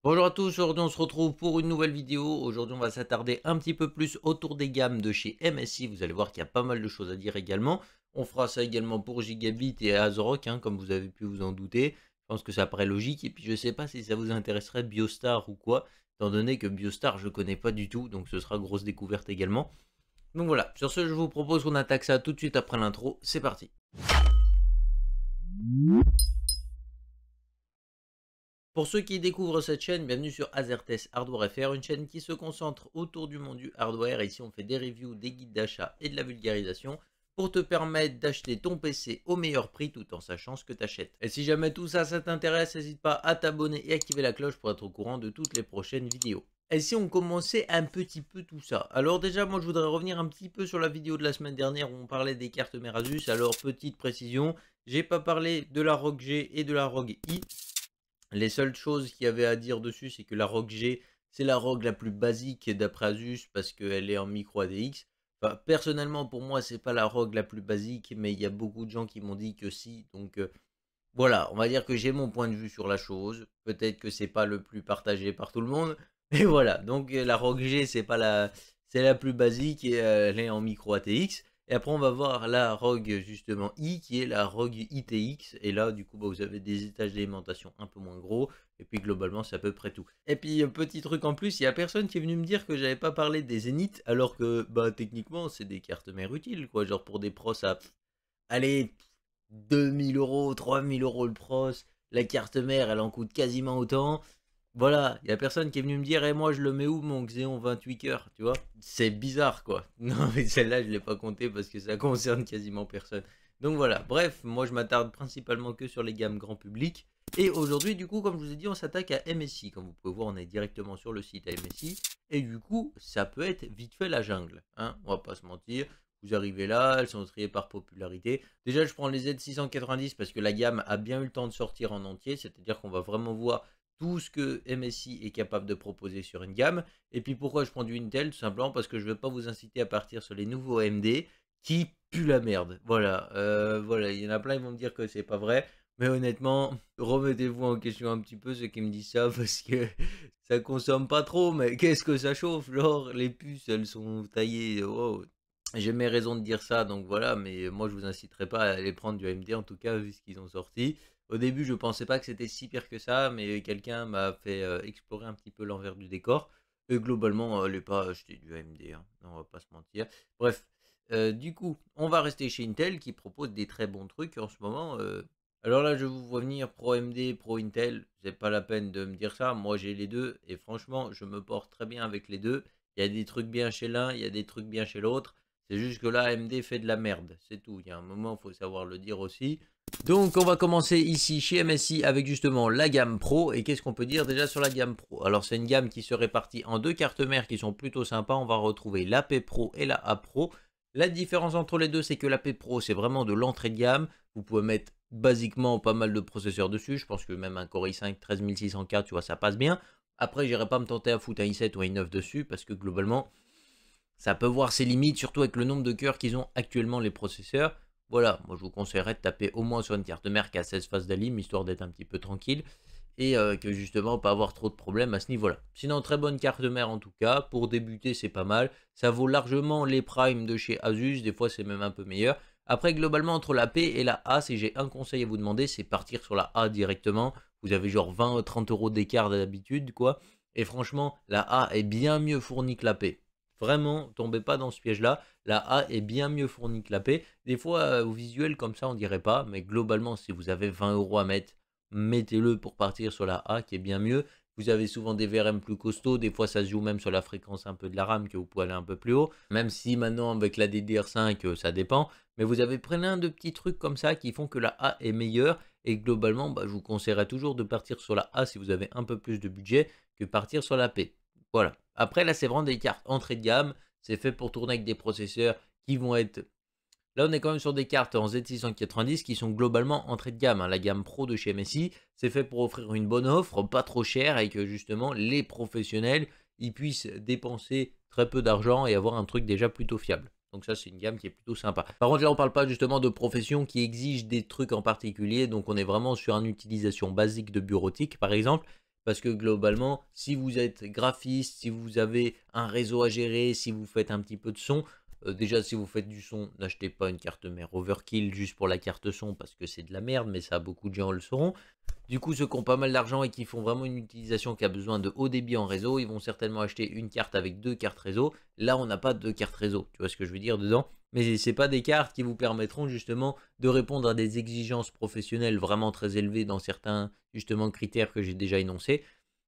Bonjour à tous, aujourd'hui on se retrouve pour une nouvelle vidéo. Aujourd'hui on va s'attarder un petit peu plus autour des gammes de chez MSI. Vous allez voir qu'il y a pas mal de choses à dire également. On fera ça également pour Gigabit et ASRock, comme vous avez pu vous en douter. Je pense que ça paraît logique. Et puis je sais pas si ça vous intéresserait Biostar ou quoi, étant donné que Biostar je connais pas du tout, donc ce sera grosse découverte également. Donc voilà, sur ce je vous propose qu'on attaque ça tout de suite après l'intro. C'est parti. Pour ceux qui découvrent cette chaîne, bienvenue sur AZERTES Hardware FR, une chaîne qui se concentre autour du monde du hardware. Ici, on fait des reviews, des guides d'achat et de la vulgarisation pour te permettre d'acheter ton PC au meilleur prix tout en sachant ce que tu achètes. Et si jamais tout ça, ça t'intéresse, n'hésite pas à t'abonner et activer la cloche pour être au courant de toutes les prochaines vidéos. Et si on commençait un petit peu tout ça? Alors déjà, moi je voudrais revenir un petit peu sur la vidéo de la semaine dernière où on parlait des cartes mères Asus. Alors petite précision, j'ai pas parlé de la ROG G et de la ROG I. Les seules choses qu'il y avait à dire dessus, c'est que la ROG G, c'est la ROG la plus basique d'après Asus parce qu'elle est en micro ADX. Enfin, personnellement, pour moi, c'est pas la ROG la plus basique, mais il y a beaucoup de gens qui m'ont dit que si. Donc voilà, on va dire que j'ai mon point de vue sur la chose. Peut-être que c'est pas le plus partagé par tout le monde, mais voilà. Donc la ROG G, c'est la plus basique et elle est en micro ATX. Et après, on va voir la ROG justement I, qui est la ROG ITX. Et là, du coup, vous avez des étages d'alimentation un peu moins gros. Et puis globalement, c'est à peu près tout. Et puis, petit truc en plus, il y a personne qui est venu me dire que j'avais pas parlé des Zenith, alors que, techniquement, c'est des cartes mères utiles, quoi. Genre pour des pros, ça. Allez, 2000 euros, 3000 euros le pros. La carte mère, elle en coûte quasiment autant. Voilà, il y a personne qui est venu me dire, et moi je le mets où mon Xeon 28 cœurs, tu vois? C'est bizarre quoi. Non mais celle-là je l'ai pas compté parce que ça concerne quasiment personne. Donc voilà, bref, moi je m'attarde principalement que sur les gammes grand public. Et aujourd'hui du coup, comme je vous ai dit, on s'attaque à MSI. Comme vous pouvez voir, on est directement sur le site à MSI. Et du coup, ça peut être vite fait la jungle, on va pas se mentir. Vous arrivez là, elles sont triées par popularité. Déjà, je prends les Z690 parce que la gamme a bien eu le temps de sortir en entier, c'est-à-dire qu'on va vraiment voir tout ce que MSI est capable de proposer sur une gamme. Et puis pourquoi je prends du Intel? Tout simplement parce que je ne vais pas vous inciter à partir sur les nouveaux AMD qui puent la merde. Voilà, voilà, il y en a plein, ils vont me dire que c'est pas vrai. Mais honnêtement, remettez-vous en question un petit peu ceux qui me disent ça parce que ça consomme pas trop. Mais qu'est-ce que ça chauffe? Genre, les puces, elles sont taillées. Wow. J'ai mes raisons de dire ça, donc voilà, mais moi je vous inciterai pas à aller prendre du AMD en tout cas vu ce qu'ils ont sorti. Au début je pensais pas que c'était si pire que ça, mais quelqu'un m'a fait explorer un petit peu l'envers du décor. Et globalement, allez pas acheter du AMD, non, on va pas se mentir. Bref, du coup, on va rester chez Intel qui propose des très bons trucs en ce moment. Alors là, je vous vois venir pro AMD, pro Intel, c'est pas la peine de me dire ça. Moi j'ai les deux et franchement, je me porte très bien avec les deux. Il y a des trucs bien chez l'un, il y a des trucs bien chez l'autre. C'est juste que là, AMD fait de la merde, c'est tout. Il y a un moment, il faut savoir le dire aussi. Donc, on va commencer ici chez MSI avec justement la gamme Pro. Et qu'est-ce qu'on peut dire déjà sur la gamme Pro? Alors, c'est une gamme qui se répartit en deux cartes mères qui sont plutôt sympas. On va retrouver l'AP Pro et la A Pro. La différence entre les deux, c'est que l'AP Pro, c'est vraiment de l'entrée de gamme. Vous pouvez mettre basiquement pas mal de processeurs dessus. Je pense que même un Core i5 13600K, tu vois, ça passe bien. Après, j'irai pas me tenter à foutre un i7 ou un i9 dessus parce que globalement, ça peut voir ses limites, surtout avec le nombre de cœurs qu'ils ont actuellement les processeurs. Voilà, moi je vous conseillerais de taper au moins sur une carte mère qui a 16 phases d'alim, histoire d'être un petit peu tranquille. Et que justement pas avoir trop de problèmes à ce niveau-là. Sinon, très bonne carte mère en tout cas. Pour débuter, c'est pas mal. Ça vaut largement les primes de chez Asus. Des fois, c'est même un peu meilleur. Après, globalement, entre la P et la A, si j'ai un conseil à vous demander, c'est partir sur la A directement. Vous avez genre 20-30 euros d'écart d'habitude, quoi. Et franchement, la A est bien mieux fournie que la P. Vraiment, tombez pas dans ce piège-là. La A est bien mieux fournie que la P. Des fois, au visuel, comme ça, on dirait pas. Mais globalement, si vous avez 20 euros à mettre, mettez-le pour partir sur la A qui est bien mieux. Vous avez souvent des VRM plus costauds, des fois ça se joue même sur la fréquence un peu de la RAM que vous pouvez aller un peu plus haut, même si maintenant avec la DDR5 ça dépend, mais vous avez plein de petits trucs comme ça qui font que la A est meilleure et globalement je vous conseillerais toujours de partir sur la A si vous avez un peu plus de budget que partir sur la P. Voilà. Après là c'est vraiment des cartes entrée de gamme, c'est fait pour tourner avec des processeurs qui vont être. Là, on est quand même sur des cartes en Z690 qui sont globalement entrée de gamme. La gamme Pro de chez MSI, c'est fait pour offrir une bonne offre, pas trop chère, et que justement les professionnels ils puissent dépenser très peu d'argent et avoir un truc déjà plutôt fiable. Donc ça, c'est une gamme qui est plutôt sympa. Par contre, là, on parle pas justement de professions qui exigent des trucs en particulier. Donc on est vraiment sur une utilisation basique de bureautique, par exemple. Parce que globalement, si vous êtes graphiste, si vous avez un réseau à gérer, si vous faites un petit peu de son, déjà si vous faites du son, n'achetez pas une carte mère overkill juste pour la carte son parce que c'est de la merde, mais ça beaucoup de gens le sauront. Du coup, ceux qui ont pas mal d'argent et qui font vraiment une utilisation qui a besoin de haut débit en réseau, ils vont certainement acheter une carte avec 2 cartes réseau. Là, on n'a pas 2 cartes réseau, tu vois ce que je veux dire dedans. Mais c'est pas des cartes qui vous permettront justement de répondre à des exigences professionnelles vraiment très élevées dans certains justement critères que j'ai déjà énoncés.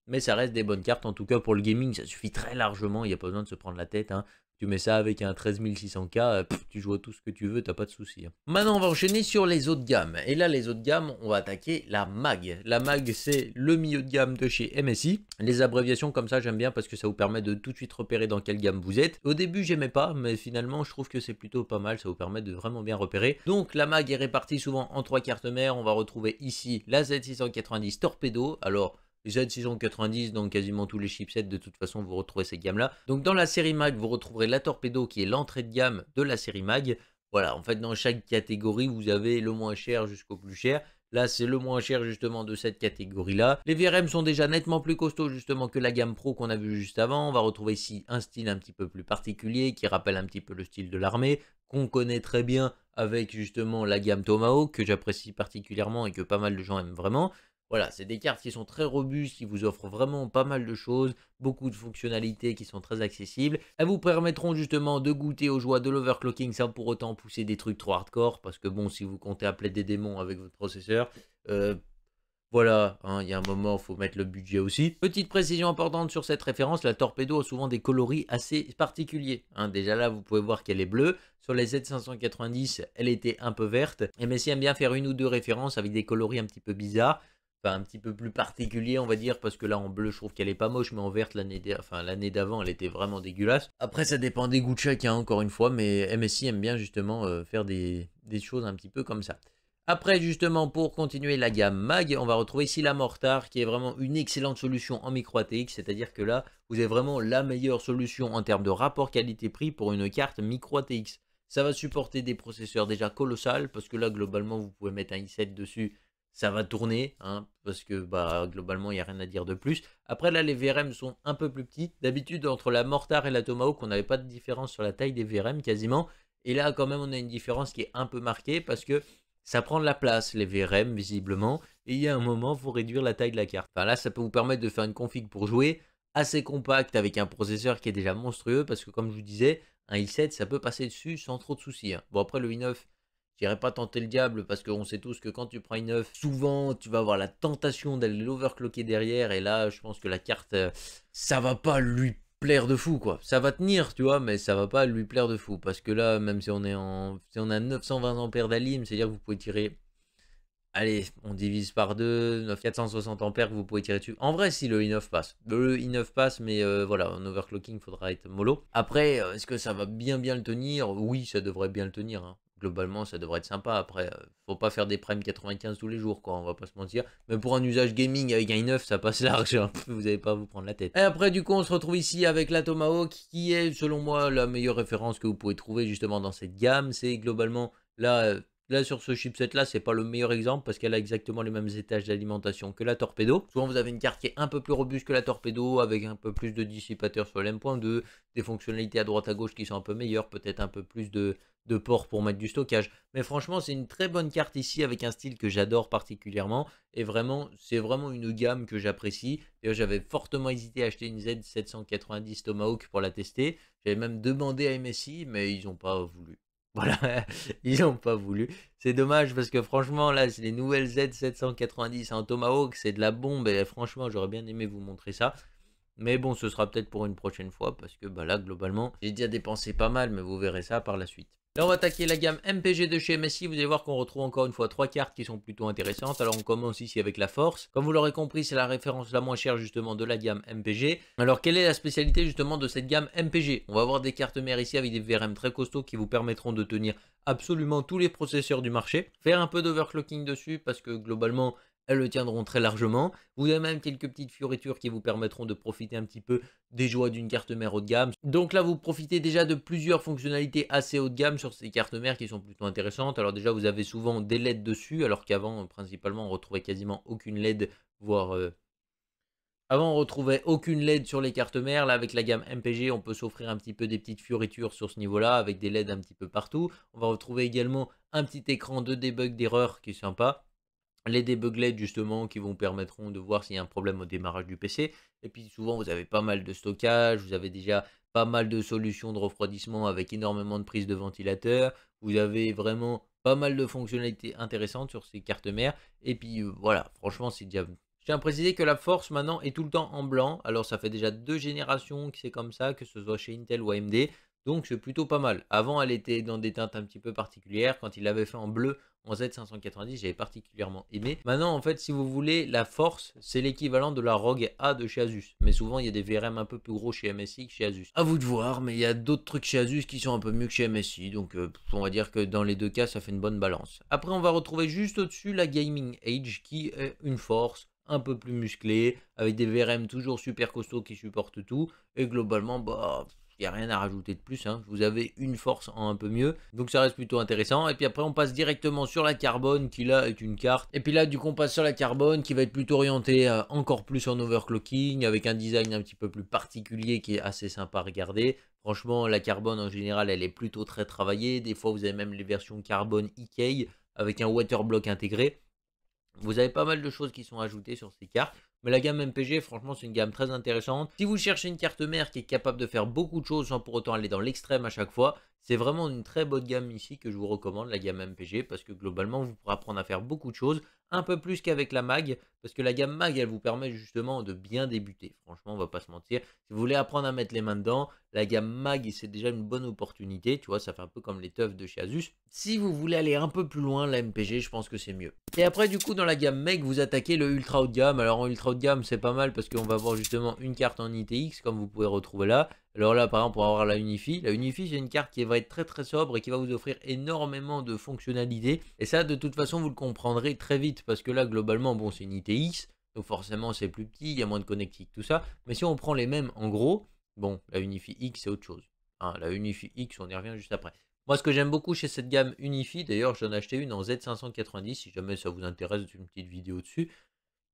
Mais ça reste des bonnes cartes, en tout cas pour le gaming, ça suffit très largement, il n'y a pas besoin de se prendre la tête, hein. Tu mets ça avec un 13600K, tu joues à tout ce que tu veux, t'as pas de soucis, hein. Maintenant, on va enchaîner sur les autres gammes. Et là, les autres gammes, on va attaquer la MAG. La MAG, c'est le milieu de gamme de chez MSI. Les abréviations comme ça, j'aime bien parce que ça vous permet de tout de suite repérer dans quelle gamme vous êtes. Au début, j'aimais pas, mais finalement, je trouve que c'est plutôt pas mal. Ça vous permet de vraiment bien repérer. Donc, la MAG est répartie souvent en 3 cartes mères. On va retrouver ici la Z690 Torpedo. Alors, Z690 dans quasiment tous les chipsets, de toute façon vous retrouvez ces gammes là. Donc dans la série MAG vous retrouverez la Torpedo qui est l'entrée de gamme de la série MAG. Voilà, en fait dans chaque catégorie vous avez le moins cher jusqu'au plus cher. Là c'est le moins cher justement de cette catégorie là. Les VRM sont déjà nettement plus costauds justement que la gamme Pro qu'on a vu juste avant. On va retrouver ici un style un petit peu plus particulier qui rappelle un petit peu le style de l'armée, qu'on connaît très bien avec justement la gamme Tomahawk que j'apprécie particulièrement et que pas mal de gens aiment vraiment. Voilà, c'est des cartes qui sont très robustes, qui vous offrent vraiment pas mal de choses, beaucoup de fonctionnalités qui sont très accessibles. Elles vous permettront justement de goûter aux joies de l'overclocking sans pour autant pousser des trucs trop hardcore, parce que bon, si vous comptez appeler des démons avec votre processeur, voilà, hein, il y a un moment, il faut mettre le budget aussi. Petite précision importante sur cette référence, la Torpedo a souvent des coloris assez particuliers, hein. Déjà là, vous pouvez voir qu'elle est bleue. Sur les Z590, elle était un peu verte. Et Messi aime bien faire une ou deux références avec des coloris un petit peu bizarres. Enfin, un petit peu plus particulier, on va dire, parce que là, en bleu, je trouve qu'elle est pas moche, mais en verte, l'année d'avant, elle était vraiment dégueulasse. Après, ça dépend des goûts de chacun, encore une fois, mais MSI aime bien, justement, faire des choses un petit peu comme ça. Après, justement, pour continuer la gamme MAG, on va retrouver ici la Mortar, qui est vraiment une excellente solution en micro ATX, c'est-à-dire que là, vous avez vraiment la meilleure solution en termes de rapport qualité-prix pour une carte micro ATX. Ça va supporter des processeurs déjà colossales, parce que là, globalement, vous pouvez mettre un i7 dessus, ça va tourner, hein, parce que bah, globalement, il n'y a rien à dire de plus. Après, là, les VRM sont un peu plus petits. D'habitude, entre la Mortar et la Tomahawk, on n'avait pas de différence sur la taille des VRM quasiment. Et là, quand même, on a une différence qui est un peu marquée, parce que ça prend de la place, les VRM, visiblement. Et il y a un moment, il faut réduire la taille de la carte. Enfin, là, ça peut vous permettre de faire une config pour jouer assez compacte avec un processeur qui est déjà monstrueux, parce que comme je vous disais, un i7, ça peut passer dessus sans trop de soucis, hein. Bon, après, le i9... Je n'irai pas tenter le diable parce qu'on sait tous que quand tu prends une 9, souvent tu vas avoir la tentation d'aller l'overclocker derrière. Et là, je pense que la carte, ça va pas lui plaire de fou, quoi. Ça va tenir, tu vois, mais ça va pas lui plaire de fou. Parce que là, même si on est si on a 920 ampères d'alim, c'est-à-dire que vous pouvez tirer. Allez, on divise par 2, 460 ampères que vous pouvez tirer dessus. En vrai, si le i9 passe. Le i9 passe, mais voilà, en overclocking, il faudra être mollo. Après, est-ce que ça va bien le tenir? Oui, ça devrait bien le tenir, hein. Globalement, ça devrait être sympa. Après, faut pas faire des primes 95 tous les jours, quoi, on va pas se mentir. Mais pour un usage gaming avec un i9, ça passe large, hein. Vous n'allez pas à vous prendre la tête. Et après, du coup, on se retrouve ici avec la Tomahawk, qui est, selon moi, la meilleure référence que vous pouvez trouver justement dans cette gamme. C'est globalement là... Là, sur ce chipset là, c'est pas le meilleur exemple parce qu'elle a exactement les mêmes étages d'alimentation que la Torpedo. Souvent, vous avez une carte qui est un peu plus robuste que la Torpedo avec un peu plus de dissipateurs sur l'M.2, des fonctionnalités à droite à gauche qui sont un peu meilleures, peut-être un peu plus de ports pour mettre du stockage. Mais franchement, c'est une très bonne carte ici avec un style que j'adore particulièrement et vraiment, c'est vraiment une gamme que j'apprécie. D'ailleurs, j'avais fortement hésité à acheter une Z790 Tomahawk pour la tester. J'avais même demandé à MSI, mais ils n'ont pas voulu. Voilà, ils n'ont pas voulu. C'est dommage parce que franchement, là, c'est les nouvelles Z790 en Tomahawk, c'est de la bombe. Et franchement, j'aurais bien aimé vous montrer ça. Mais bon, ce sera peut-être pour une prochaine fois parce que bah, là, globalement, j'ai déjà dépensé pas mal, mais vous verrez ça par la suite. Là, on va attaquer la gamme MPG de chez MSI. Vous allez voir qu'on retrouve encore une fois 3 cartes qui sont plutôt intéressantes. Alors, on commence ici avec la Force. Comme vous l'aurez compris, c'est la référence la moins chère justement de la gamme MPG. Alors, quelle est la spécialité justement de cette gamme MPG? On va avoir des cartes mères ici avec des VRM très costauds qui vous permettront de tenir absolument tous les processeurs du marché. Faire un peu d'overclocking dessus parce que globalement, elles le tiendront très largement. Vous avez même quelques petites fioritures qui vous permettront de profiter un petit peu des joies d'une carte mère haut de gamme. Donc là, vous profitez déjà de plusieurs fonctionnalités assez haut de gamme sur ces cartes mères qui sont plutôt intéressantes. Alors déjà, vous avez souvent des LED dessus, alors qu'avant, principalement, on retrouvait quasiment aucune LED, voire Avant, on retrouvait aucune LED sur les cartes mères. Là, avec la gamme MPG, on peut s'offrir un petit peu des petites fioritures sur ce niveau-là, avec des LED un petit peu partout. On va retrouver également un petit écran de debug d'erreur qui est sympa. Les debug LED justement qui vous permettront de voir s'il y a un problème au démarrage du PC. Et puis souvent, vous avez pas mal de stockage, vous avez déjà pas mal de solutions de refroidissement avec énormément de prises de ventilateur. Vous avez vraiment pas mal de fonctionnalités intéressantes sur ces cartes mères. Et puis voilà, franchement, c'est déjà... Je tiens à préciser que la force maintenant est tout le temps en blanc. Alors ça fait déjà 2 générations que c'est comme ça, que ce soit chez Intel ou AMD. Donc c'est plutôt pas mal. Avant, elle était dans des teintes un petit peu particulières. Quand il l'avait fait en bleu en Z590, j'avais particulièrement aimé. Maintenant, en fait, si vous voulez, la force, c'est l'équivalent de la ROG A de chez Asus. Mais souvent, il y a des VRM un peu plus gros chez MSI que chez Asus. À vous de voir, mais il y a d'autres trucs chez Asus qui sont un peu mieux que chez MSI. Donc on va dire que dans les deux cas, ça fait une bonne balance. Après, on va retrouver juste au-dessus la Gaming Age qui est une force un peu plus musclée, avec des VRM toujours super costauds qui supportent tout. Et globalement, bah... il n'y a rien à rajouter de plus, hein. Vous avez une force en un peu mieux, donc ça reste plutôt intéressant. Et puis après on passe directement sur la carbone qui là est une carte. Et puis là du coup on passe sur la carbone qui va être plutôt orientée encore plus en overclocking, avec un design un petit peu plus particulier qui est assez sympa à regarder. Franchement la carbone en général elle est plutôt très travaillée. Des fois vous avez même les versions carbone EK avec un waterblock intégré. Vous avez pas mal de choses qui sont ajoutées sur ces cartes. Mais la gamme MPG, franchement, c'est une gamme très intéressante. Si vous cherchez une carte mère qui est capable de faire beaucoup de choses sans pour autant aller dans l'extrême à chaque fois, c'est vraiment une très bonne gamme ici que je vous recommande, la gamme MPG, parce que globalement, vous pourrez apprendre à faire beaucoup de choses, un peu plus qu'avec la MAG, parce que la gamme MAG, elle vous permet justement de bien débuter. Franchement, on va pas se mentir. Si vous voulez apprendre à mettre les mains dedans, la gamme MAG, c'est déjà une bonne opportunité. Tu vois, ça fait un peu comme les teufs de chez Asus. Si vous voulez aller un peu plus loin, la MPG, je pense que c'est mieux. Et après, du coup, dans la gamme MEG, vous attaquez le ultra haut de gamme. Alors, en ultra haut de gamme, c'est pas mal parce qu'on va avoir justement une carte en ITX, comme vous pouvez retrouver là. Alors là, par exemple, pour avoir la Unifi. La Unifi, c'est une carte qui va être très très sobre et qui va vous offrir énormément de fonctionnalités. Et ça, de toute façon, vous le comprendrez très vite parce que là, globalement, bon, c'est une ITX. Donc forcément, c'est plus petit, il y a moins de connectique, tout ça. Mais si on prend les mêmes en gros, bon, la Unifi X, c'est autre chose. Hein, la Unifi X, on y revient juste après. Moi, ce que j'aime beaucoup chez cette gamme Unifi, d'ailleurs, j'en ai acheté une en Z590, si jamais ça vous intéresse, une petite vidéo dessus.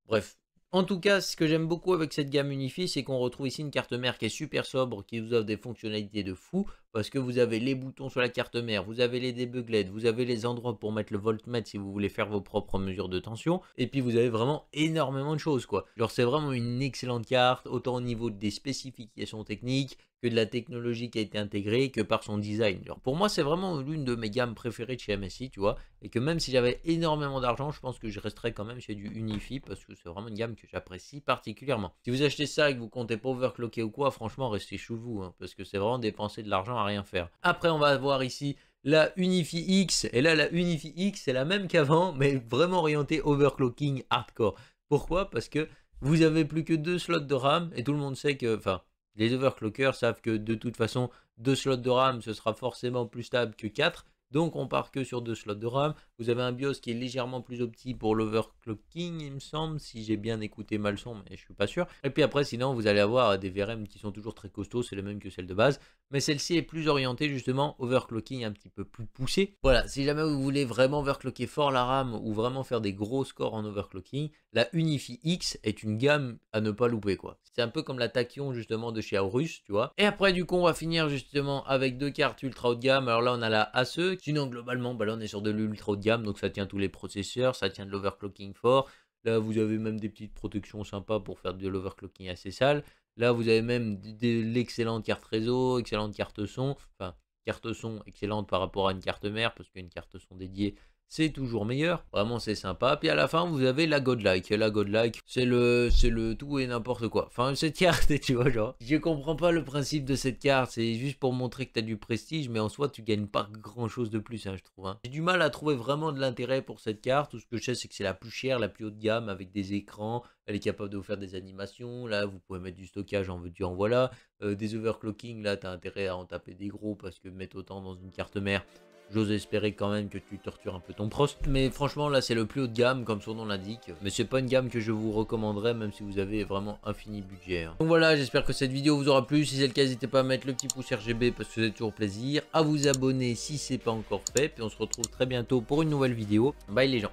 Bref, en tout cas, ce que j'aime beaucoup avec cette gamme Unifi, c'est qu'on retrouve ici une carte mère qui est super sobre, qui vous offre des fonctionnalités de fou, parce que vous avez les boutons sur la carte mère, vous avez les debug LED, vous avez les endroits pour mettre le voltmètre si vous voulez faire vos propres mesures de tension, et puis vous avez vraiment énormément de choses, quoi. Genre, c'est vraiment une excellente carte, autant au niveau des spécifications techniques, que de la technologie qui a été intégrée, que par son design. Genre, pour moi, c'est vraiment l'une de mes gammes préférées de chez MSI, tu vois, et que même si j'avais énormément d'argent, je pense que je resterais quand même chez du Unifi, parce que c'est vraiment une gamme que j'apprécie particulièrement. Si vous achetez ça et que vous comptez pas overclocker ou quoi, franchement, restez chez vous, hein, parce que c'est vraiment dépenser de l'argent à rien faire. Après, on va avoir ici la Unifi X, et là, la Unifi X, c'est la même qu'avant, mais vraiment orientée overclocking hardcore. Pourquoi? Parce que vous avez plus que 2 slots de RAM, et tout le monde sait que, enfin, les overclockers savent que de toute façon, 2 slots de RAM, ce sera forcément plus stable que 4. Donc on part que sur 2 slots de RAM. Vous avez un BIOS qui est légèrement plus opti pour l'overclocking, il me semble, si j'ai bien écouté mal le son, mais je suis pas sûr. Et puis après, sinon, vous allez avoir des VRM qui sont toujours très costauds, c'est les mêmes que celles de base. Mais celle-ci est plus orientée justement overclocking un petit peu plus poussé. Voilà, si jamais vous voulez vraiment overclocker fort la RAM ou vraiment faire des gros scores en overclocking, la Unifi X est une gamme à ne pas louper, quoi. C'est un peu comme la Tachyon justement de chez Aorus, tu vois. Et après, du coup, on va finir justement avec 2 cartes ultra haut de gamme. Alors là, on a la ASE. Sinon, globalement, bah là, on est sur de l'ultra haut de gamme, donc ça tient tous les processeurs, ça tient de l'overclocking fort. Là, vous avez même des petites protections sympas pour faire de l'overclocking assez sale. Là, vous avez même de l'excellente carte réseau, excellente carte son. Enfin, carte son excellente par rapport à une carte mère, parce qu'une carte son dédiée, c'est toujours meilleur. Vraiment, c'est sympa. Puis à la fin, vous avez la Godlike. La Godlike, c'est le tout et n'importe quoi. Enfin, cette carte, tu vois, genre, je comprends pas le principe de cette carte. C'est juste pour montrer que tu as du prestige, mais en soi, tu gagnes pas grand chose de plus, hein, je trouve. Hein. J'ai du mal à trouver vraiment de l'intérêt pour cette carte. Tout ce que je sais, c'est que c'est la plus chère, la plus haut de gamme, avec des écrans. Elle est capable de vous faire des animations. Là, vous pouvez mettre du stockage en veux-tu, en voilà. Des overclocking, là, tu as intérêt à en taper des gros parce que mettre autant dans une carte mère, j'ose espérer quand même que tu tortures un peu ton prost. Mais franchement, là, c'est le plus haut de gamme, comme son nom l'indique. Mais c'est pas une gamme que je vous recommanderais, même si vous avez vraiment infini budget. Hein. Donc voilà, j'espère que cette vidéo vous aura plu. Si c'est le cas, n'hésitez pas à mettre le petit pouce RGB parce que c'est toujours plaisir. À vous abonner si c'est pas encore fait. Puis on se retrouve très bientôt pour une nouvelle vidéo. Bye les gens.